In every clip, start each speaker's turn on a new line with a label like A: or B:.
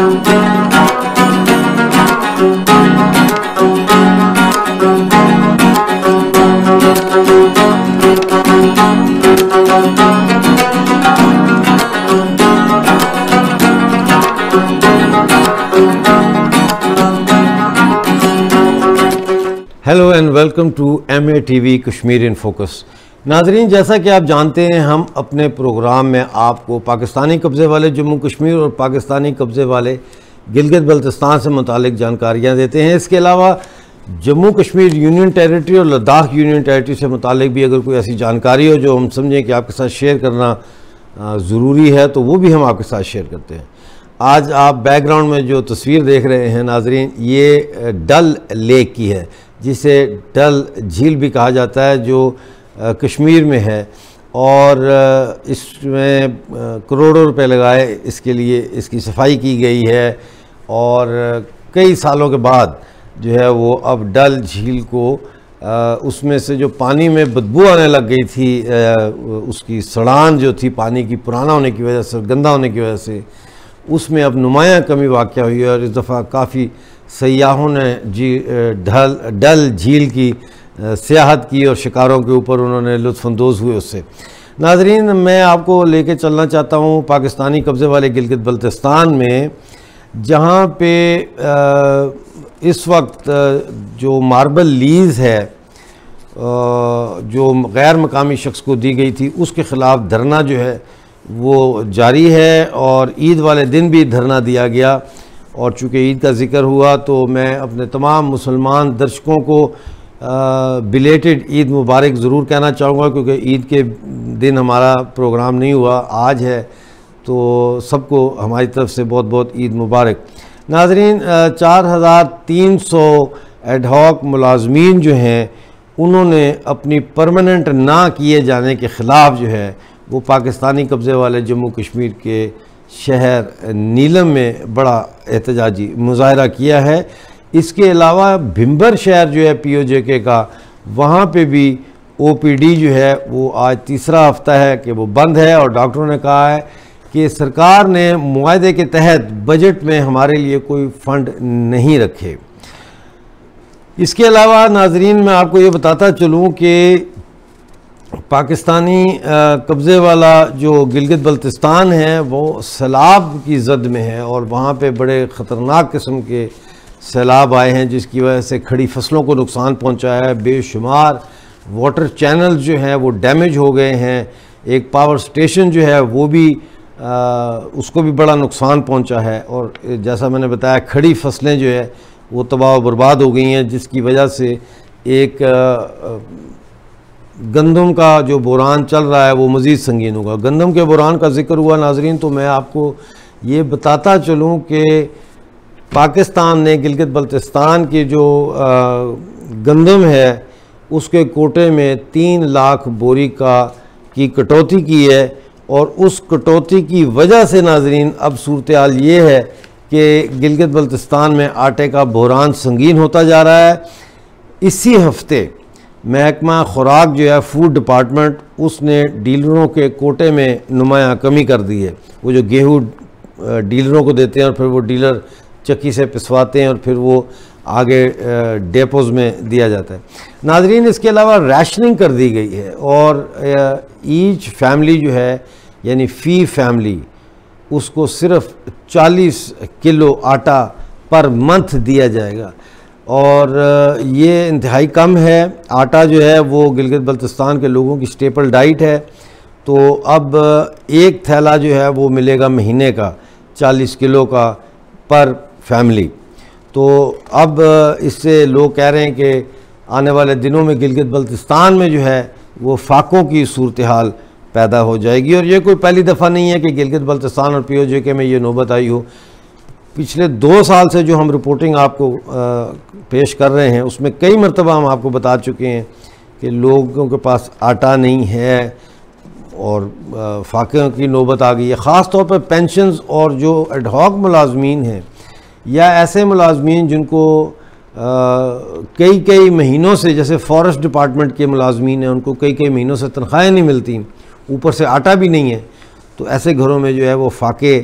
A: Hello and welcome to MATV Kashmir in focus. नाजरीन, जैसा कि आप जानते हैं, हम अपने प्रोग्राम में आपको पाकिस्तानी कब्ज़े वाले जम्मू कश्मीर और पाकिस्तानी कब्ज़े वाले गिलगित बल्तिस्तान से मुतालिक जानकारियाँ देते हैं। इसके अलावा जम्मू कश्मीर यूनियन टेरिटरी और लद्दाख यूनियन टेरिटरी से मुतालिक भी अगर कोई ऐसी जानकारी हो जो हम समझें कि आपके साथ शेयर करना ज़रूरी है, तो वो भी हम आपके साथ शेयर करते हैं। आज आप बैकग्राउंड में जो तस्वीर देख रहे हैं नाजरीन, ये डल लेक की है, जिसे डल झील भी कहा जाता है, जो कश्मीर में है। और इसमें करोड़ों रुपए लगाए इसके लिए, इसकी सफाई की गई है और कई सालों के बाद जो है वो अब डल झील को उसमें से जो पानी में बदबू आने लग गई थी, उसकी सड़ान जो थी पानी की पुराना होने की वजह से, गंदा होने की वजह से, उसमें अब नुमायाँ कमी वाक़या हुई है। और इस दफ़ा काफ़ी सयाहों ने डल झील की सियाहत की और शिकारों के ऊपर उन्होंने लुत्फ़अंदोज़ हुए उससे। नाजरीन, मैं आपको लेके चलना चाहता हूँ पाकिस्तानी कब्ज़े वाले गिलगित बल्तिस्तान में, जहाँ पे इस वक्त जो मार्बल लीज़ है जो गैर मकामी शख्स को दी गई थी, उसके ख़िलाफ़ धरना जो है वो जारी है। और ईद वाले दिन भी धरना दिया गया। और चूँकि ईद का ज़िक्र हुआ तो मैं अपने तमाम मुसलमान दर्शकों को बिलेटेड ईद मुबारक ज़रूर कहना चाहूँगा, क्योंकि ईद के दिन हमारा प्रोग्राम नहीं हुआ, आज है, तो सबको हमारी तरफ से बहुत बहुत ईद मुबारक। नाज़रीन, 4300 एडहॉक मुलाजमीन जो हैं, उन्होंने अपनी परमानेंट ना किए जाने के ख़िलाफ़ जो है वो पाकिस्तानी कब्ज़े वाले जम्मू कश्मीर के शहर नीलम में बड़ा एहतजाजी मुजाहरा किया है। इसके अलावा भिम्बर शहर जो है POJK का, वहाँ पे भी OPD जो है वो आज तीसरा हफ्ता है कि वो बंद है। और डॉक्टरों ने कहा है कि सरकार ने मुआहदे के तहत बजट में हमारे लिए कोई फ़ंड नहीं रखे। इसके अलावा नाजरीन, मैं आपको ये बताता चलूँ कि पाकिस्तानी कब्ज़े वाला जो गिलगित बल्तिस्तान है वो सैलाब की जद में है और वहाँ पे बड़े ख़तरनाक किस्म के सैलाब आए हैं, जिसकी वजह से खड़ी फसलों को नुकसान पहुँचाया है। बेशुमार वाटर चैनल्स जो हैं वो डैमेज हो गए हैं। एक पावर स्टेशन जो है वो भी उसको भी बड़ा नुकसान पहुँचा है। और जैसा मैंने बताया, खड़ी फसलें जो है वो तबाह व बर्बाद हो गई हैं, जिसकी वजह से एक गंदम का जो बुरान चल रहा है वो मज़ीद संगीन होगा। गंदम के बुरान का ज़िक्र हुआ नाजरीन, तो मैं आपको ये बताता चलूँ कि पाकिस्तान ने गिलगित बल्तिस्तान की जो गंदम है उसके कोटे में 3 लाख बोरी की कटौती की है। और उस कटौती की वजह से नाजरीन अब सूरत हाल ये है कि गिलगित बल्तिस्तान में आटे का बुरान संगीन होता जा रहा है। इसी हफ्ते महकमा खुराक जो है, फूड डिपार्टमेंट, उसने डीलरों के कोटे में नुमायाँ कमी कर दी है। वो जो गेहूँ डीलरों को देते हैं और फिर वो डीलर चक्की से पिसवाते हैं और फिर वो आगे डेपोज़ में दिया जाता है। नाजरीन, इसके अलावा रैशनिंग कर दी गई है और ईच फैमिली जो है, यानी फ़ी फैमिली, उसको सिर्फ 40 किलो आटा पर मंथ दिया जाएगा। और ये इंतहाई कम है। आटा जो है वो गिलगित बल्तिस्तान के लोगों की स्टेपल डाइट है। तो अब एक थैला जो है वो मिलेगा महीने का 40 किलो का पर फैमिली। तो अब इससे लोग कह रहे हैं कि आने वाले दिनों में गिलगित बल्तिस्तान में जो है वो फाकों की सूरत हाल पैदा हो जाएगी। और ये कोई पहली दफ़ा नहीं है कि गिलगित बल्तिस्तान और POJK में ये नौबत आई हो। पिछले 2 साल से जो हम रिपोर्टिंग आपको पेश कर रहे हैं, उसमें कई मरतबा हम आपको बता चुके हैं कि लोगों के पास आटा नहीं है और फाके की नौबत आ गई है। ख़ास तौर पर पेंशन्स और जो एडहॉक मुलाजमीन हैं या ऐसे मुलाजमीन जिनको कई महीनों से, जैसे फॉरेस्ट डिपार्टमेंट के मुलाजमीन हैं, उनको कई महीनों से तनख्वाहें नहीं मिलती, ऊपर से आटा भी नहीं है, तो ऐसे घरों में जो है वो फाके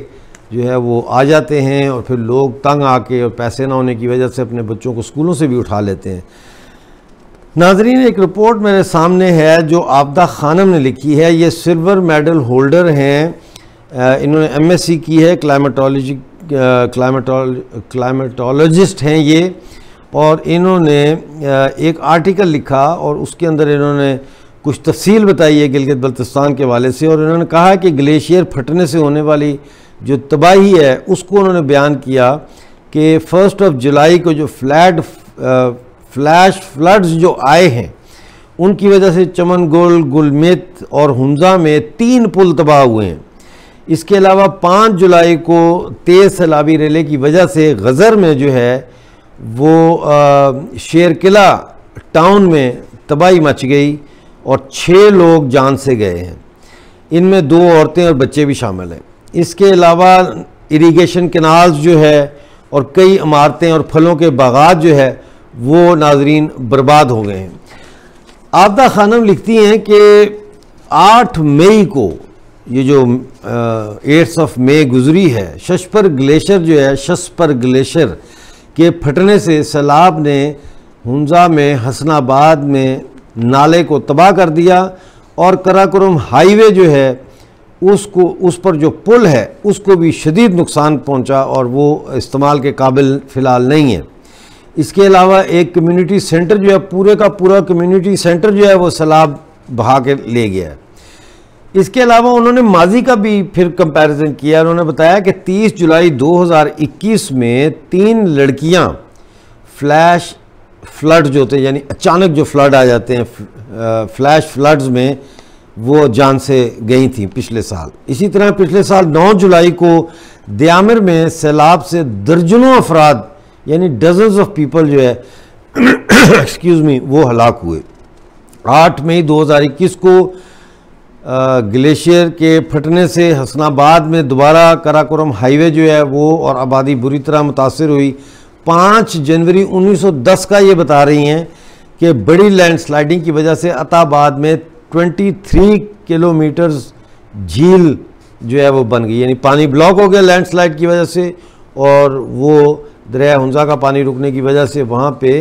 A: जो है वो आ जाते हैं और फिर लोग तंग आके और पैसे ना होने की वजह से अपने बच्चों को स्कूलों से भी उठा लेते हैं। नाज़रीन, एक रिपोर्ट मेरे सामने है जो आबदा खानम ने लिखी है। ये सिल्वर मेडल होल्डर हैं, इन्होंने MSc की है, क्लाइमेटोलॉजिस्ट हैं ये, और इन्होंने एक आर्टिकल लिखा और उसके अंदर इन्होंने कुछ तफसील बताई है गिलगित बल्तिस्तान के हवाले से, और इन्होंने कहा कि ग्लेशियर फटने से होने वाली जो तबाही है उसको उन्होंने बयान किया कि 1 जुलाई को जो फ्लैश फ्लड्स जो आए हैं उनकी वजह से चमन-गुल, गुलमित और हुंजा में 3 पुल तबाह हुए हैं। इसके अलावा 5 जुलाई को तेज़ सैलाबी रेले की वजह से गज़र में जो है वो शेरकिला टाउन में तबाही मच गई और 6 लोग जान से गए हैं, इनमें 2 औरतें और बच्चे भी शामिल हैं। इसके अलावा इरिगेशन कैनाल्स जो है और कई इमारतें और फलों के बागात जो है वो नाजरीन बर्बाद हो गए हैं। आबदा खानम लिखती हैं कि 8 मई को ये जो 8 मई गुजरी है, शशपर ग्लेशियर जो है, शशपर ग्लेशियर के फटने से सैलाब ने हुंजा में, हसनाबाद में नाले को तबाह कर दिया और कराकोरम हाईवे जो है उसको, उस पर जो पुल है उसको भी शदीद नुकसान पहुंचा और वो इस्तेमाल के काबिल फ़िलहाल नहीं है। इसके अलावा एक कम्युनिटी सेंटर जो है, पूरे का पूरा कम्युनिटी सेंटर जो है वो सैलाब बहा के ले गया है। इसके अलावा उन्होंने माजी का भी फिर कंपैरिजन किया। उन्होंने बताया कि 30 जुलाई 2021 में 3 लड़कियां फ्लैश फ्लड जो होते हैं, यानी अचानक जो फ्लड आ जाते हैं, फ्लैश फ्लड्स में वो जान से गई थी पिछले साल। इसी तरह पिछले साल 9 जुलाई को दयामिर में सैलाब से दर्जनों अफराद यानी डजन्स ऑफ पीपल जो है एक्सक्यूज़ मी वो हलाक हुए। 8 मई 2021 को ग्लेशियर के फटने से हसनाबाद में दोबारा कराकोरम हाईवे जो है वो और आबादी बुरी तरह मुतासर हुई। 5 जनवरी 1910 का ये बता रही हैं कि बड़ी लैंडस्लाइडिंग की वजह से अताबाद में 23 किलोमीटर्स झील जो है वो बन गई, यानी पानी ब्लॉक हो गया लैंडस्लाइड की वजह से, और वो दरिया हुंजा का पानी रुकने की वजह से वहाँ पे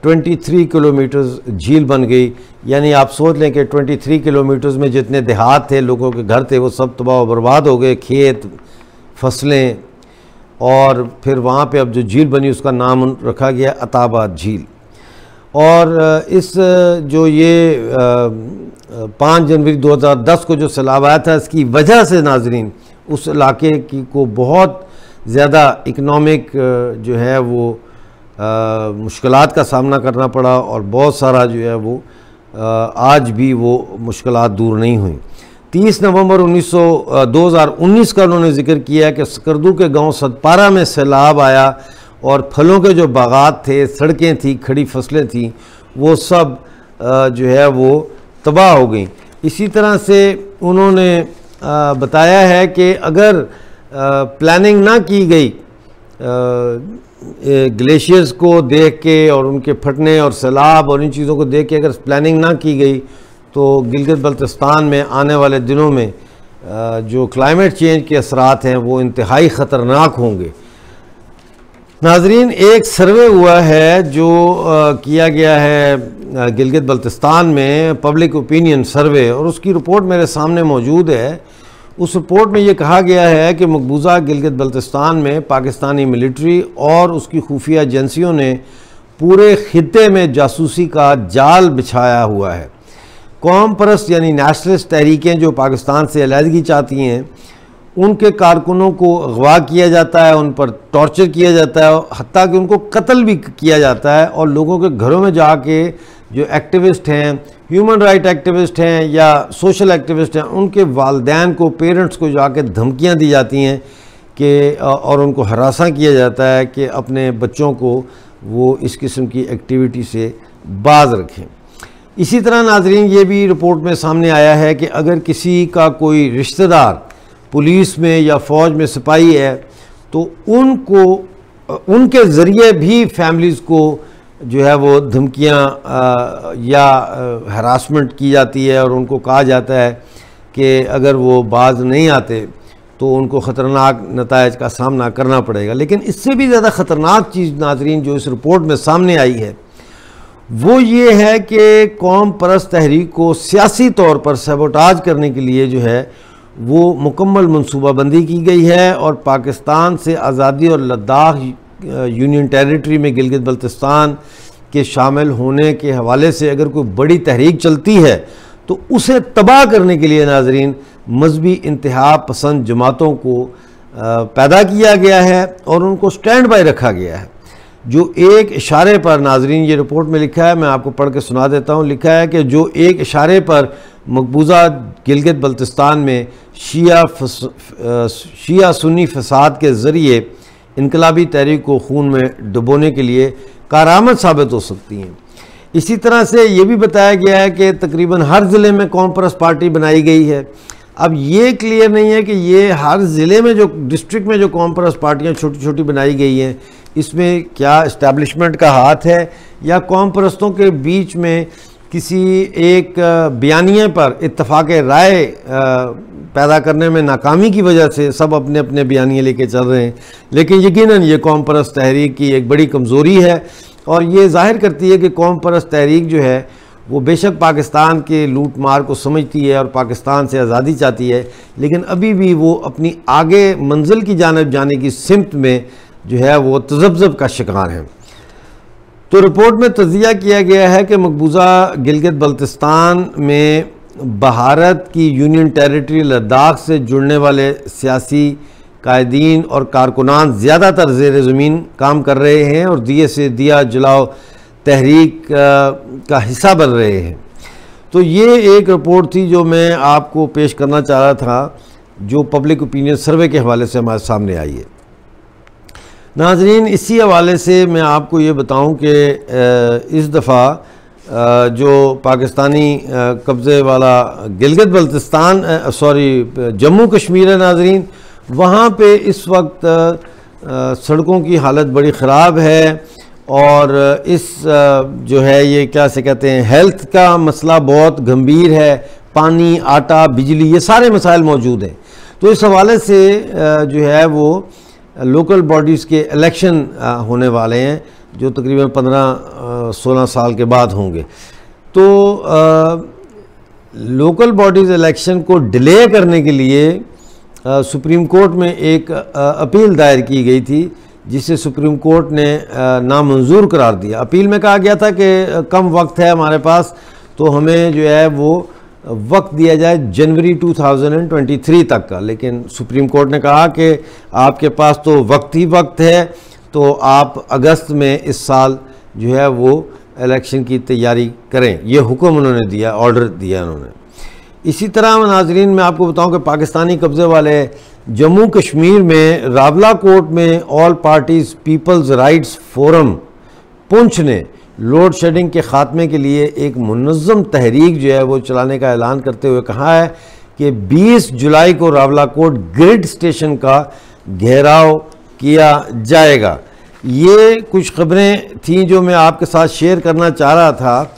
A: 23 किलोमीटर्स झील बन गई। यानी आप सोच लें कि 23 किलोमीटर्स में जितने देहात थे, लोगों के घर थे, वो सब तबाह व बर्बाद हो गए, खेत, फसलें, और फिर वहाँ पे अब जो झील बनी उसका नाम रखा गया अताबाद झील। और इस जो ये 5 जनवरी 2010 को जो सैलाब आया था, इसकी वजह से नाजरीन उस इलाके की को बहुत ज़्यादा इकनॉमिक जो है वो मुश्किलात का सामना करना पड़ा और बहुत सारा जो है वो आज भी वो मुश्किलात दूर नहीं हुई। 30 नवंबर 2019 का उन्होंने ज़िक्र किया है कि सकरदू के गांव सदपारा में सैलाब आया और फलों के जो बागात थे, सड़कें थी, खड़ी फसलें थीं, वो सब जो है वो तबाह हो गई। इसी तरह से उन्होंने बताया है कि अगर प्लानिंग ना की गई ग्लेशियर्स को देख के और उनके फटने और सैलाब और इन चीज़ों को देख के अगर प्लानिंग ना की गई तो गिलगित बल्तिस्तान में आने वाले दिनों में जो क्लाइमेट चेंज के असरात हैं वो इंतहाई ख़तरनाक होंगे। नाजरीन, एक सर्वे हुआ है जो किया गया है गिलगित बल्तिस्तान में, पब्लिक ओपिनियन सर्वे, और उसकी रिपोर्ट मेरे सामने मौजूद है। उस रिपोर्ट में ये कहा गया है कि मकबूजा गिलगित बल्तिस्तान में पाकिस्तानी मिलिट्री और उसकी खुफिया एजेंसियों ने पूरे खित्ते में जासूसी का जाल बिछाया हुआ है। कौम परस्त यानी नेशनलिस्ट तहरीकें जो पाकिस्तान से अलहदगी चाहती हैं, उनके कारकुनों को अगवा किया जाता है, उन पर टॉर्चर किया जाता है, हत्ता कि उनको कत्ल भी किया जाता है, और लोगों के घरों में जाके जो एक्टिविस्ट हैं, ह्यूमन राइट एक्टिविस्ट हैं या सोशल एक्टिविस्ट हैं, उनके वालिदैन को, पेरेंट्स को जाके धमकियां दी जाती हैं कि और उनको हरासा किया जाता है कि अपने बच्चों को वो इस किस्म की एक्टिविटी से बाज रखें। इसी तरह नाजरीन, ये भी रिपोर्ट में सामने आया है कि अगर किसी का कोई रिश्तेदार पुलिस में या फ़ौज में सिपाही है तो उनको उनके ज़रिए भी फैमिलीज़ को जो है वो धमकियाँ या हरासमेंट की जाती है और उनको कहा जाता है कि अगर वो बाज नहीं आते तो उनको ख़तरनाक नतायज का सामना करना पड़ेगा। लेकिन इससे भी ज़्यादा ख़तरनाक चीज़ नाज़रीन जो इस रिपोर्ट में सामने आई है वो ये है कि कौम परस्त तहरीक को सियासी तौर पर सबोटाज करने के लिए जो है वो मुकम्मल मनसूबाबंदी की गई है, और पाकिस्तान से आज़ादी और लद्दाख यूनियन टेरिटरी में गिलगित बल्तिस्तान के शामिल होने के हवाले से अगर कोई बड़ी तहरीक चलती है तो उसे तबाह करने के लिए नाज़रीन मजहबी इंतहा पसंद जमातों को पैदा किया गया है और उनको स्टैंड बाय रखा गया है। जो एक इशारे पर नाज़रीन ये रिपोर्ट में लिखा है, मैं आपको पढ़ के सुना देता हूँ, लिखा है कि जो एक इशारे पर मकबूजा गिलगित बल्तिस्तान में शिया सुन्नी फसाद के ज़रिए इनकलाबी तहरीक को खून में डुबोने के लिए कारआमद साबित हो सकती हैं। इसी तरह से ये भी बताया गया है कि तकरीबन हर ज़िले में कौम परस्त पार्टी बनाई गई है। अब ये क्लियर नहीं है कि ये हर ज़िले में जो डिस्ट्रिक्ट में जो कौम परस्त पार्टियाँ छोटी छोटी बनाई गई हैं इसमें क्या इस्टेब्लिशमेंट का हाथ है या कौम परस्तों के बीच में किसी एक बयानिए पर इत्तफाक राय पैदा करने में नाकामी की वजह से सब अपने अपने बयानिए लेके चल रहे हैं। लेकिन यकीनन ये कौम परस्त तहरीक की एक बड़ी कमज़ोरी है और ये ज़ाहिर करती है कि कौम परस्त तहरीक जो है वो बेशक पाकिस्तान के लूट मार को समझती है और पाकिस्तान से आज़ादी चाहती है, लेकिन अभी भी वो अपनी आगे मंजिल की जानिब जाने की सिमत में जो है वो तज़ब्ज़ब का शिकार हैं। तो रिपोर्ट में तज़िया किया गया है कि मकबूजा गिलगित बल्तिस्तान में भारत की यूनियन टेरिटरी लद्दाख से जुड़ने वाले सियासी कायदीन और कारकुनान ज़्यादातर ज़ेर ज़मीन काम कर रहे हैं और दिए से दिया जलाओ तहरीक का हिस्सा बन रहे हैं। तो ये एक रिपोर्ट थी जो मैं आपको पेश करना चाह रहा था, जो पब्लिक ओपिनियन सर्वे के हवाले से हमारे सामने आई है। नाज़रीन, इसी हवाले से मैं आपको ये बताऊं कि इस दफ़ा जो पाकिस्तानी कब्ज़े वाला गिलगित बल्तिस्तान जम्मू कश्मीर है नाज़रीन, वहाँ पे इस वक्त सड़कों की हालत बड़ी ख़राब है और इस जो है ये क्या से कहते हैं हेल्थ का मसला बहुत गंभीर है। पानी, आटा, बिजली, ये सारे मसाइल मौजूद हैं। तो इस हवाले से जो है वो लोकल बॉडीज़ के इलेक्शन होने वाले हैं जो तकरीबन 15-16 साल के बाद होंगे। तो लोकल बॉडीज़ इलेक्शन को डिले करने के लिए सुप्रीम कोर्ट में एक अपील दायर की गई थी जिसे सुप्रीम कोर्ट ने नामंजूर करार दिया। अपील में कहा गया था कि कम वक्त है हमारे पास, तो हमें जो है वो वक्त दिया जाए जनवरी 2023 तक का, लेकिन सुप्रीम कोर्ट ने कहा कि आपके पास तो वक्त ही वक्त है, तो आप अगस्त में इस साल जो है वो इलेक्शन की तैयारी करें। ये हुक्म उन्होंने दिया, ऑर्डर दिया उन्होंने। इसी तरह नाज़रीन मैं आपको बताऊं कि पाकिस्तानी कब्ज़े वाले जम्मू कश्मीर में रावला कोर्ट में all parties peoples rights forum Poonch ने लोड शेडिंग के ख़ात्मे के लिए एक मुनज़्ज़म तहरीक जो है वो चलाने का ऐलान करते हुए कहा है कि 20 जुलाई को रावला कोट ग्रिड स्टेशन का घेराव किया जाएगा। ये कुछ खबरें थीं जो मैं आपके साथ शेयर करना चाह रहा था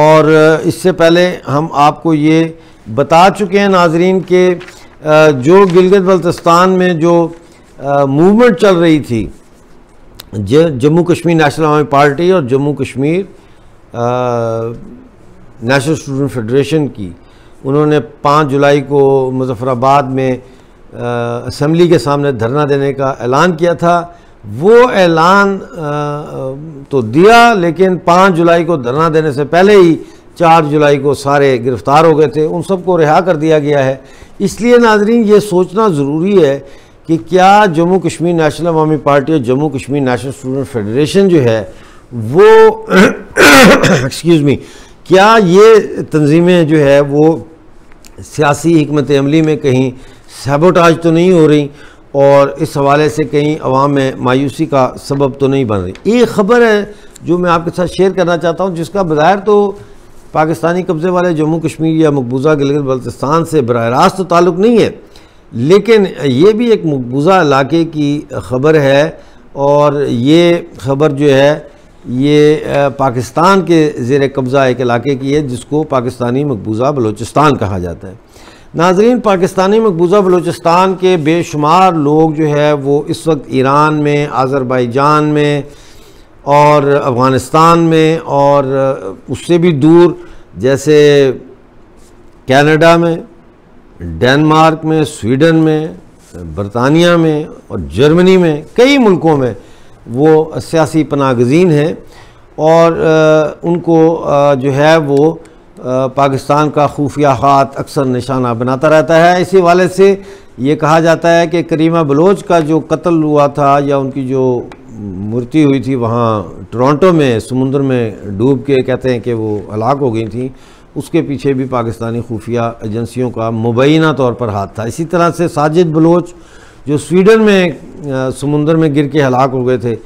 A: और इससे पहले हम आपको ये बता चुके हैं नाजरीन के जो गिलगित बल्तिस्तान में जो मूवमेंट चल रही थी जम्मू कश्मीर नेशनल अवामी पार्टी और Jammu Kashmir national student federation की, उन्होंने 5 जुलाई को मुजफ्फराबाद में असम्बली के सामने धरना देने का ऐलान किया था। वो ऐलान तो दिया, लेकिन 5 जुलाई को धरना देने से पहले ही 4 जुलाई को सारे गिरफ़्तार हो गए थे, उन सबको रिहा कर दिया गया है। इसलिए नाजरीन ये सोचना ज़रूरी है कि क्या जम्मू कश्मीर नेशनल अवामी पार्टी और Jammu Kashmir national student federation जो है वो एक्सक्यूज़ मी, क्या ये तंजीमें जो है वो सियासी हिकमत अमली में कहीं सैबोटाज तो नहीं हो रही और इस हवाले से कहीं अवाम में मायूसी का सबब तो नहीं बन रही। एक ख़बर है जो मैं आपके साथ शेयर करना चाहता हूँ, जिसका बज़ाहिर तो पाकिस्तानी कब्ज़े वाले जम्मू कश्मीर या मकबूजा गिलगित बल्तिस्तान से बराह रास्त तो ताल्लुक़ नहीं है, लेकिन ये भी एक मकबूजा इलाके की ख़बर है और ये ख़बर जो है ये पाकिस्तान के ज़ेर कब्ज़ा एक इलाके की है जिसको पाकिस्तानी मकबूजा बलूचिस्तान कहा जाता है। नाज़रीन, पाकिस्तानी मकबूजा बलूचिस्तान के बेशुमार लोग जो है वो इस वक्त ईरान में, आज़रबाईजान में और अफ़गानिस्तान में और उससे भी दूर जैसे कनाडा में, डेनमार्क में, स्वीडन में, बरतानिया में और जर्मनी में, कई मुल्कों में वो सियासी पनाहगज़ीन हैं और उनको जो है वो पाकिस्तान का खुफिया खात अक्सर निशाना बनाता रहता है। इसी वाले से ये कहा जाता है कि करीमा बलोच का जो कत्ल हुआ था या उनकी जो मृत्यु हुई थी वहाँ टोरंटो में समुद्र में डूब के, कहते हैं कि वो हलाक हो गई थी, उसके पीछे भी पाकिस्तानी खुफिया एजेंसियों का मुबैना तौर पर हाथ था। इसी तरह से साजिद बलोच जो स्वीडन में समुद्र में गिर के हलाक हो गए थे,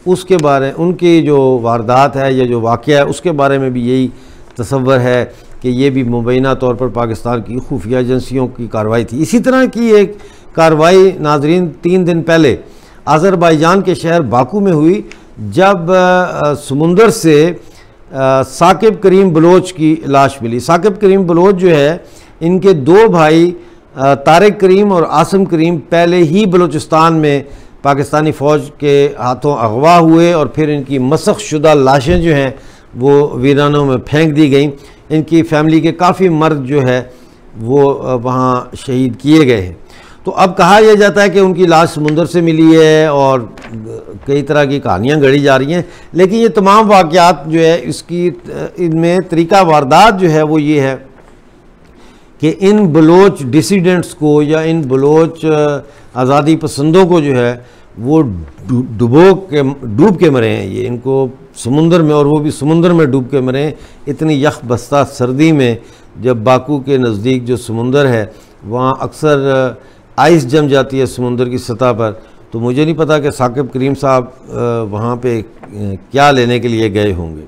A: उसके बारे उनकी जो वारदात है या जो वाक़या है उसके बारे में भी यही तसव्वुर है कि ये भी मुबैना तौर पर पाकिस्तान की खुफिया एजेंसियों की कार्रवाई थी। इसी तरह की एक कार्रवाई नाजरीन 3 दिन पहले आज़रबाईजान के शहर बाकू में हुई, जब समुंदर से साकिब करीम बलोच की लाश मिली। साकिब करीम बलोच जो है, इनके 2 भाई तारिक करीम और आसिम करीम पहले ही बलूचिस्तान में पाकिस्तानी फ़ौज के हाथों अगवा हुए और फिर इनकी मसख शुदा लाशें जो हैं वो वीरानों में फेंक दी गई। इनकी फैमिली के काफ़ी मर्द जो है वो वहाँ शहीद किए गए हैं। तो अब कहा यह जाता है कि उनकी लाश समुंदर से मिली है और कई तरह की कहानियाँ गढ़ी जा रही हैं, लेकिन ये तमाम वाक़यात जो है इसकी इनमें तरीका वारदात जो है वो ये है कि इन बलोच डिसीडेंट्स को या इन बलोच आज़ादी पसंदों को जो है वो डूब के मरे हैं। ये इनको समुंदर में, और वो भी समुंदर में डूब के मरे हैं। इतनी यख बस्ता सर्दी में जब बाकू के नज़दीक जो समुंदर है वहाँ अक्सर आइस जम जाती है समुंदर की सतह पर। तो मुझे नहीं पता कि साकिब करीम साहब वहाँ पे क्या लेने के लिए गए होंगे।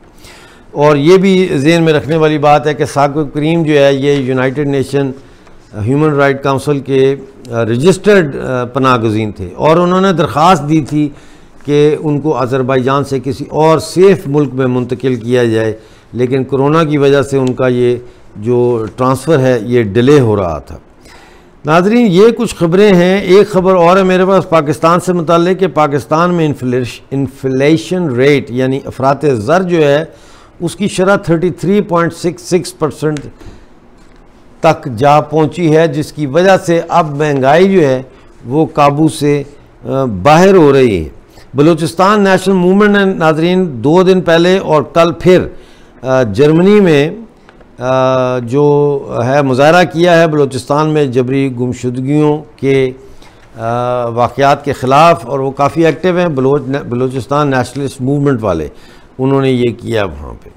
A: और ये भी ज़हन में रखने वाली बात है कि साकिब करीम जो है ये United nation human right council के रजिस्टर्ड पनाहगज़ीन थे और उन्होंने दरख्वास्त दी थी कि उनको आज़रबाईजान से किसी और सेफ़ मुल्क में मुंतकिल किया जाए, लेकिन कोरोना की वजह से उनका ये जो ट्रांसफ़र है ये डिले हो रहा था। नाज़रीन, ये कुछ ख़बरें हैं। एक ख़बर और है मेरे पास पाकिस्तान से मुताल्लिक़ कि पाकिस्तान में इन्फ्लेशन रेट यानी अफरात ज़र जो है उसकी शरह 33.66% तक जा पहुंची है, जिसकी वजह से अब महंगाई जो है वो काबू से बाहर हो रही है। बलूचिस्तान नेशनल मूवमेंट ने नाज़रीन 2 दिन पहले और कल फिर जर्मनी में जो है मुज़ाहरा किया है बलूचिस्तान में जबरी गुमशुदगियों के वाक़यात के ख़िलाफ़, और वो काफ़ी एक्टिव हैं बलूचिस्तान नेशनलिस्ट मूवमेंट वाले, उन्होंने ये किया वहाँ पे।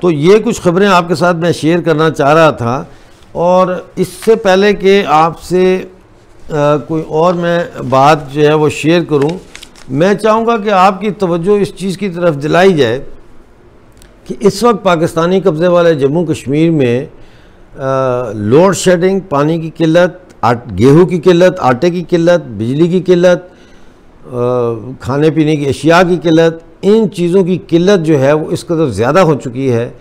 A: तो ये कुछ ख़बरें आपके साथ मैं शेयर करना चाह रहा था। और इससे पहले कि आपसे कोई और मैं बात जो है वो शेयर करूं, मैं चाहूँगा कि आपकी तवज्जो इस चीज़ की तरफ दिलाई जाए कि इस वक्त पाकिस्तानी कब्ज़े वाले जम्मू कश्मीर में लोड शेडिंग, पानी की किल्लत, गेहूँ की किल्लत, आटे की किल्लत, बिजली की किल्लत, खाने पीने की अशिया की किल्लत, इन चीज़ों की किल्लत जो है वो इस कदर ज़्यादा हो चुकी है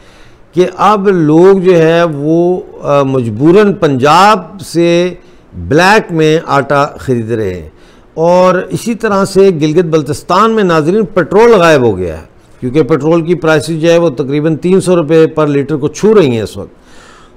A: कि अब लोग जो है वो मजबूरन पंजाब से ब्लैक में आटा ख़रीद रहे हैं। और इसी तरह से गिलगित बल्तिस्तान में नाज़रीन पेट्रोल गायब हो गया है, क्योंकि पेट्रोल की प्राइसेस जो है वो तकरीबन 300 रुपये पर लीटर को छू रही हैं इस वक्त।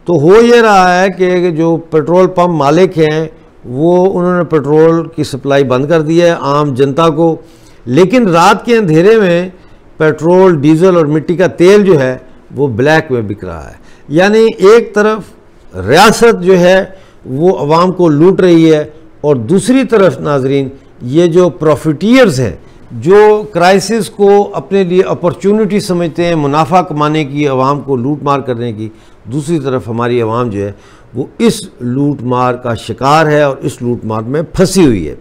A: तो हो ये रहा है कि जो पेट्रोल पंप मालिक हैं वो उन्होंने पेट्रोल की सप्लाई बंद कर दी है आम जनता को, लेकिन रात के अंधेरे में पेट्रोल, डीज़ल और मिट्टी का तेल जो है वो ब्लैक में बिक रहा है। यानी एक तरफ रियासत जो है वो अवाम को लूट रही है और दूसरी तरफ नाजरीन ये जो प्रॉफिटियर्स हैं, जो क्राइसिस को अपने लिए अपॉर्चुनिटी समझते हैं मुनाफा कमाने की, अवाम को लूट मार करने की, दूसरी तरफ हमारी अवाम जो है वो इस लूट मार का शिकार है और इस लूट मार में फंसी हुई है।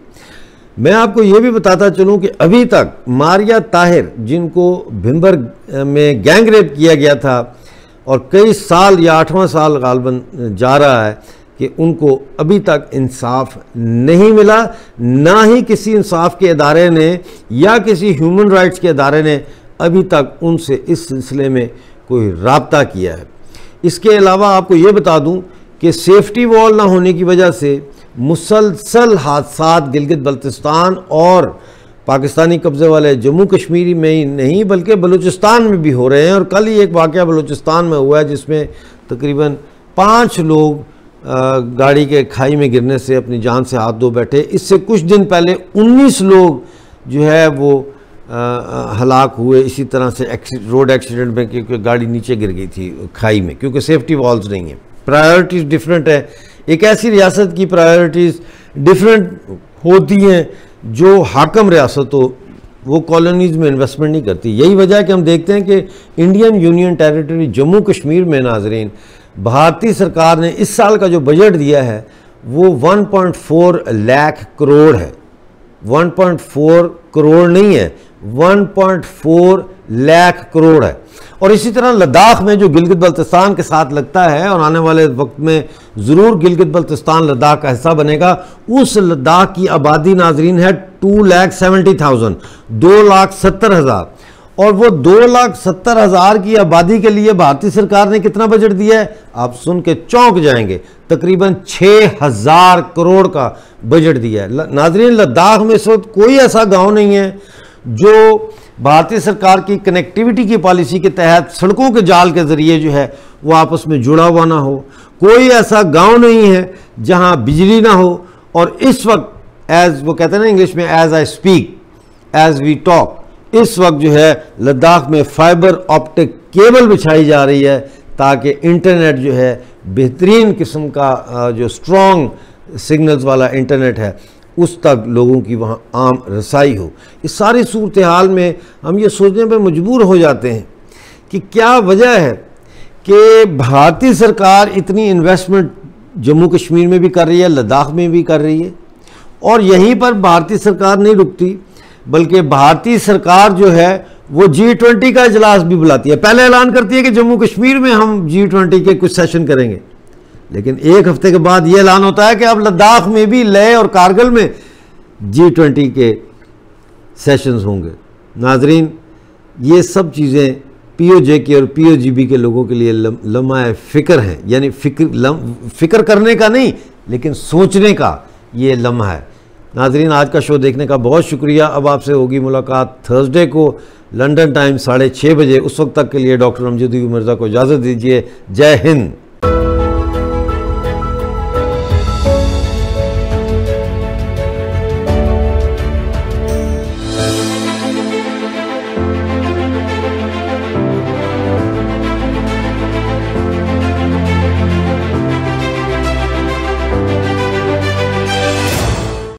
A: मैं आपको ये भी बताता चलूँ कि अभी तक मारिया ताहिर, जिनको भिंबर में गैंग रेप किया गया था और कई साल या 8वां साल गालबन जा रहा है, कि उनको अभी तक इंसाफ नहीं मिला, ना ही किसी इंसाफ के इदारे ने या किसी ह्यूमन राइट्स के इदारे ने अभी तक उनसे इस सिलसिले में कोई राब्ता किया है। इसके अलावा आपको ये बता दूं कि सेफ्टी वॉल ना होने की वजह से मुसलसल हादसात गिलगित बल्तिस्तान और पाकिस्तानी कब्ज़े वाले जम्मू कश्मीर में ही नहीं बल्कि बलूचिस्तान में भी हो रहे हैं। और कल ही एक वाक़या बलूचिस्तान में हुआ है जिसमें तकरीबन 5 लोग गाड़ी के खाई में गिरने से अपनी जान से हाथ धो बैठे। इससे कुछ दिन पहले 19 लोग जो है वो हलाक हुए इसी तरह से रोड एक्सीडेंट में, क्योंकि गाड़ी नीचे गिर गई थी खाई में, क्योंकि सेफ्टी वॉल्स नहीं है। प्रायोरिटीज़ डिफरेंट है। एक ऐसी रियासत की प्रायोरिटीज़ डिफरेंट होती हैं जो हाकम रियासत हो, वो कॉलोनीज़ में इन्वेस्टमेंट नहीं करती। यही वजह है कि हम देखते हैं कि Indian union territory Jammu Kashmir में नाजरीन भारतीय सरकार ने इस साल का जो बजट दिया है वो 1.4 लाख करोड़ है। 1.4 करोड़ नहीं है, 1.4 लाख करोड़ है। और इसी तरह लद्दाख में जो गिलगित बल्तिस्तान के साथ लगता है और आने वाले वक्त में ज़रूर गिलगित बल्तिस्तान लद्दाख का हिस्सा बनेगा, उस लद्दाख की आबादी नाजरीन है 2,70,000, 2,70,000। और वो 2,70,000 की आबादी के लिए भारतीय सरकार ने कितना बजट दिया है, आप सुन के चौंक जाएंगे। तकरीबन 6,000 करोड़ का बजट दिया है। नाजरीन, लद्दाख में इस वक्त कोई ऐसा गांव नहीं है जो भारतीय सरकार की कनेक्टिविटी की पॉलिसी के तहत सड़कों के जाल के ज़रिए जो है वो आपस में जुड़ा हुआ ना हो। कोई ऐसा गांव नहीं है जहां बिजली ना हो। और इस वक्त एज वो कहते हैं ना इंग्लिश में, as I speak as we talk, इस वक्त जो है लद्दाख में फाइबर ऑप्टिक केबल बिछाई जा रही है ताकि इंटरनेट जो है बेहतरीन किस्म का जो स्ट्रॉन्ग सिग्नल्स वाला इंटरनेट है उस तक लोगों की वहाँ आम रसाई हो। इस सारी सूरत हाल में हम ये सोचने पर मजबूर हो जाते हैं कि क्या वजह है कि भारतीय सरकार इतनी इन्वेस्टमेंट जम्मू कश्मीर में भी कर रही है, लद्दाख में भी कर रही है, और यहीं पर भारतीय सरकार नहीं रुकती बल्कि भारतीय सरकार जो है वो G20 का इजलास भी बुलाती है। पहले ऐलान करती है कि जम्मू कश्मीर में हम G20 के कुछ सेशन करेंगे, लेकिन एक हफ्ते के बाद ये ऐलान होता है कि अब लद्दाख में भी, लेह और कारगिल में G20 के सेशंस होंगे। नाजरीन, ये सब चीज़ें POJ के और POGB के लोगों के लिए लम्हा फ़िक्र हैं, यानी फ़िक्र करने का नहीं लेकिन सोचने का ये लम्हा है। नाजरीन, आज का शो देखने का बहुत शुक्रिया। अब आपसे होगी मुलाकात थर्सडे को लंदन टाइम 6:30 बजे। उस वक्त तक के लिए डॉक्टर अमजद मिर्ज़ा को इजाज़त दीजिए। जय हिंद।